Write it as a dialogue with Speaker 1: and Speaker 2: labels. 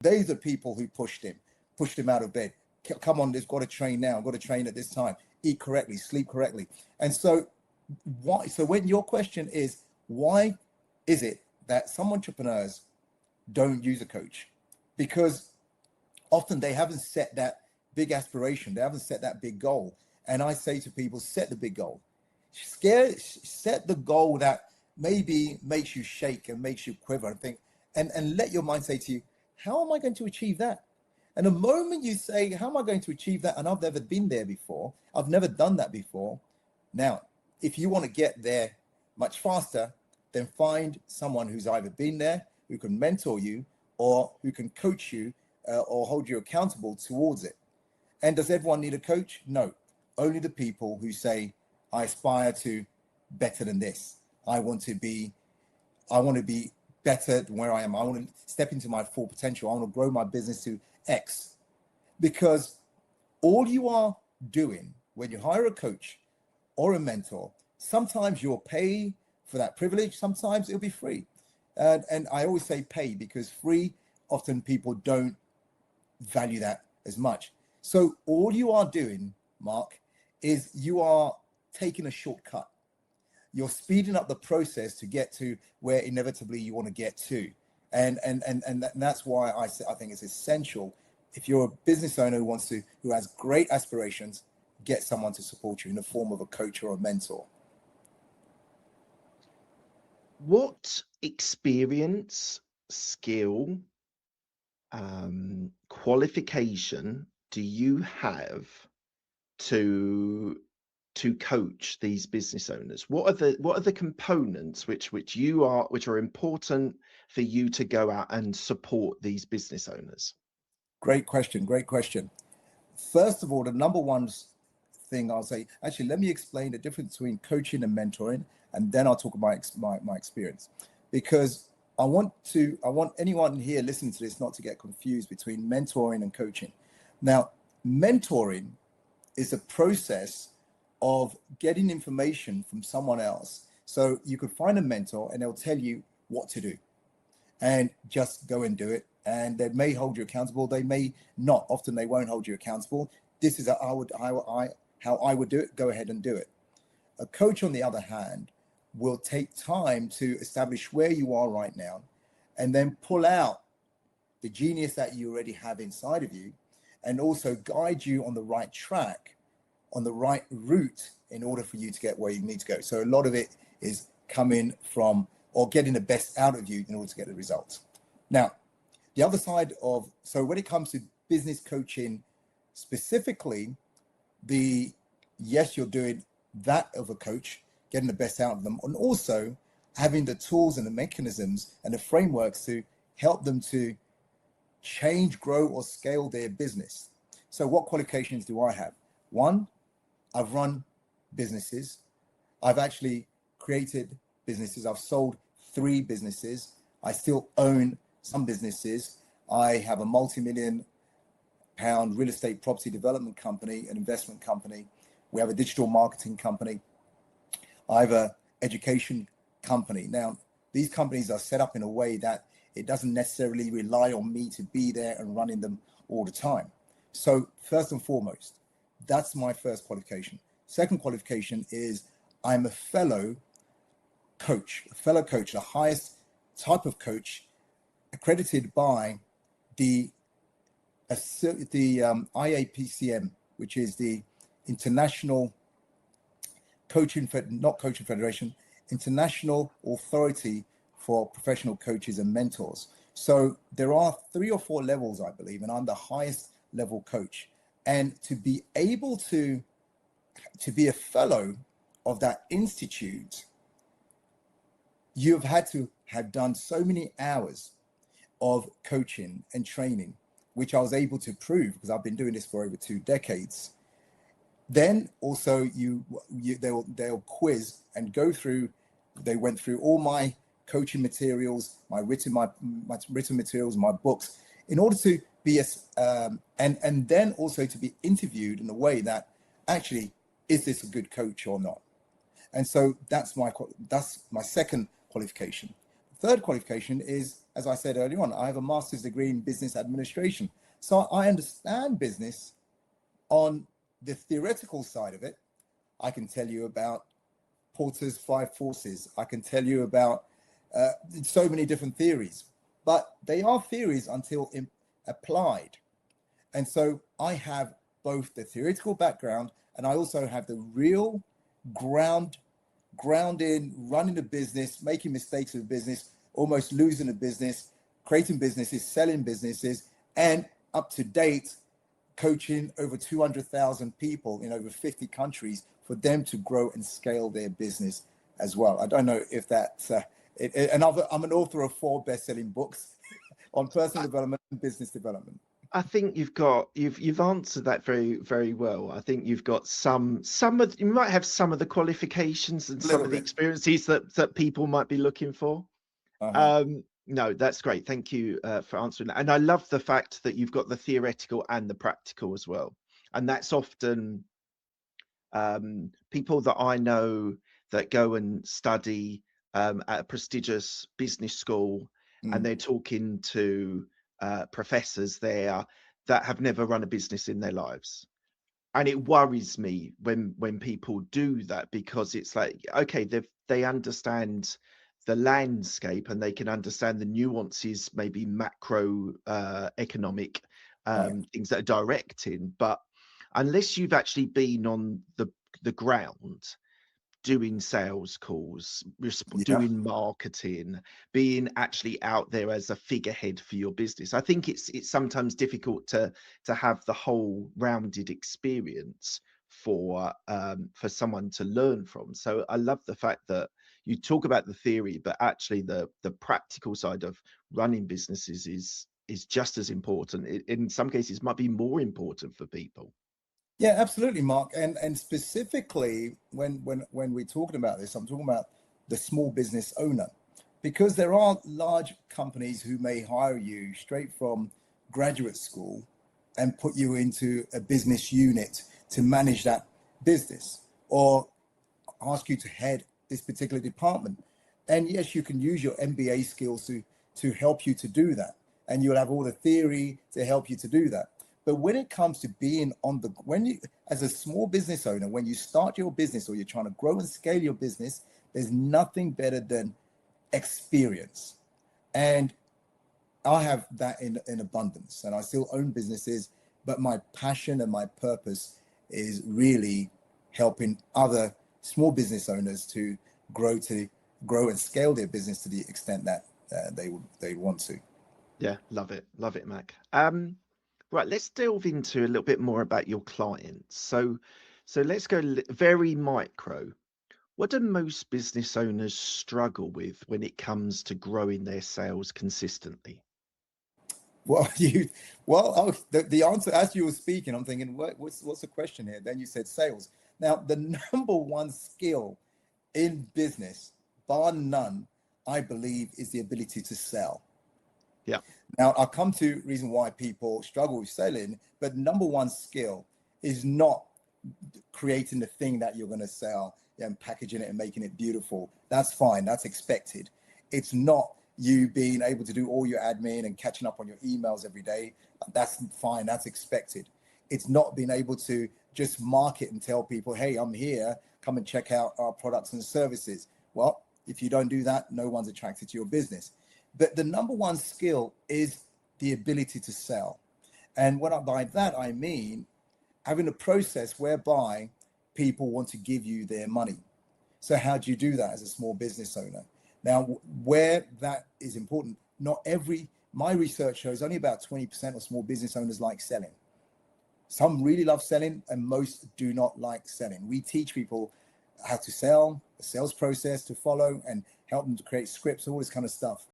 Speaker 1: They're the people who pushed him out of bed. Come on, they've got to train now. Got to train at this time. Eat correctly, sleep correctly. And so, why? So when your question is, why is it that some entrepreneurs don't use a coach? Because often they haven't set that big aspiration. They haven't set that big goal. And I say to people, set the big goal. Set the goal that maybe makes you shake and makes you quiver and think, and let your mind say to you, how am I going to achieve that? And the moment you say, how am I going to achieve that? And I've never been there before. I've never done that before. Now, if you want to get there much faster, then find someone who's either been there, who can mentor you, or who can coach you or hold you accountable towards it. And does everyone need a coach? No. Only the people who say, I aspire to better than this. I want to be better than where I am. I want to step into my full potential. I want to grow my business to X. Because all you are doing when you hire a coach or a mentor, sometimes you'll pay for that privilege, sometimes it'll be free. And I always say pay, because free, often people don't value that as much. So all you are doing, Mark, is you are taking a shortcut. You're speeding up the process to get to where inevitably you want to get to. And that's why I think it's essential. If you're a business owner who has great aspirations, get someone to support you in the form of a coach or a mentor.
Speaker 2: What experience, skill, qualification do you have to coach these business owners? What are the components which are important for you to go out and support these business owners?
Speaker 1: Great question. First of all, the number one thing I'll say, actually, let me explain the difference between coaching and mentoring, and then I'll talk about my experience, because I want anyone here listening to this not to get confused between mentoring and coaching. Now, mentoring is a process of getting information from someone else. So you could find a mentor and they'll tell you what to do, and just go and do it. And they may hold you accountable, they may not. Often they won't hold you accountable. This is how I would do it. Go ahead and do it. A coach, on the other hand, will take time to establish where you are right now, and then pull out the genius that you already have inside of you, and also guide you on the right track, on the right route, in order for you to get where you need to go. So a lot of it is coming from, or getting the best out of you in order to get the results. Now, the other side of, so when it comes to business coaching specifically, yes, you're doing that of a coach, getting the best out of them, and also having the tools and the mechanisms and the frameworks to help them to change, grow, or scale their business. So what qualifications do I have? One, I've run businesses. I've actually created businesses. I've sold 3 businesses. I still own some businesses. I have a multi-million-pound real estate property development company, an investment company. We have a digital marketing company. I have an education company. Now, these companies are set up in a way that it doesn't necessarily rely on me to be there and running them all the time. So first and foremost, that's my first qualification. Second qualification is I'm a fellow coach, the highest type of coach, accredited by the IAPCM, which is the International International Authority for Professional Coaches and Mentors. So there are 3 or 4 levels, I believe, and I'm the highest level coach. And to be able to be a fellow of that institute, you've had to have done so many hours of coaching and training, which I was able to prove because I've been doing this for over 2 decades. Then also they'll quiz and go through. They went through all my coaching materials, my written materials, my books, in order to be and then also to be interviewed in a way that actually, is this a good coach or not? And so that's my second qualification. Third qualification is as I said earlier on, I have a master's degree in business administration. So I understand business on the theoretical side of it. I can tell you about Porter's five forces. I can tell you about so many different theories, but they are theories until applied. And so I have both the theoretical background and I also have the real ground in running a business, making mistakes with business, almost losing a business, creating businesses, selling businesses, and up to date coaching over 200,000 people in over 50 countries for them to grow and scale their business as well. I don't know if that's I'm an author of 4 best-selling books on personal development and business development.
Speaker 2: I think you've answered that very, very well. I think you've got some of, you might have some of the qualifications and some of the experiences that people might be looking for. No, that's great. Thank you for answering that. And I love the fact that you've got the theoretical and the practical as well. And that's often people that I know that go and study at a prestigious business school, and they're talking to professors there that have never run a business in their lives. And it worries me when people do that, because it's like, okay, they understand the landscape and they can understand the nuances, maybe macro economic things that are directing, but unless you've actually been on the ground doing sales calls, doing marketing, being actually out there as a figurehead for your business, I think it's sometimes difficult to have the whole rounded experience for someone to learn from. So I love the fact that you talk about the theory, but actually the practical side of running businesses is just as important. In some cases might be more important for people.
Speaker 1: Yeah, absolutely, Mark. And specifically when we're talking about this, I'm talking about the small business owner, because there are large companies who may hire you straight from graduate school and put you into a business unit to manage that business, or ask you to head this particular department. And yes, you can use your MBA skills to help you to do that. And you'll have all the theory to help you to do that. But when it comes to being as a small business owner, when you start your business or you're trying to grow and scale your business, there's nothing better than experience. And I have that in abundance, and I still own businesses, but my passion and my purpose is really helping other small business owners to grow and scale their business to the extent that they want to.
Speaker 2: Yeah, love it, Mac. Right, let's delve into a little bit more about your clients. So let's go very micro. What do most business owners struggle with when it comes to growing their sales consistently?
Speaker 1: Well, the answer, as you were speaking, I'm thinking, what's the question here? Then you said sales. Now, the number one skill in business, bar none, I believe, is the ability to sell.
Speaker 2: Yeah.
Speaker 1: Now, I'll come to reason why people struggle with selling, but number one skill is not creating the thing that you're going to sell and packaging it and making it beautiful. That's fine. That's expected. It's not you being able to do all your admin and catching up on your emails every day. That's fine. That's expected. It's not being able to just market and tell people, hey, I'm here, come and check out our products and services. Well, if you don't do that, no one's attracted to your business. But the number one skill is the ability to sell. And by that, I mean having a process whereby people want to give you their money. So how do you do that as a small business owner? Now, where that is important, my research shows only about 20% of small business owners like selling. Some really love selling and most do not like selling. We teach people how to sell, a sales process to follow, and help them to create scripts, all this kind of stuff.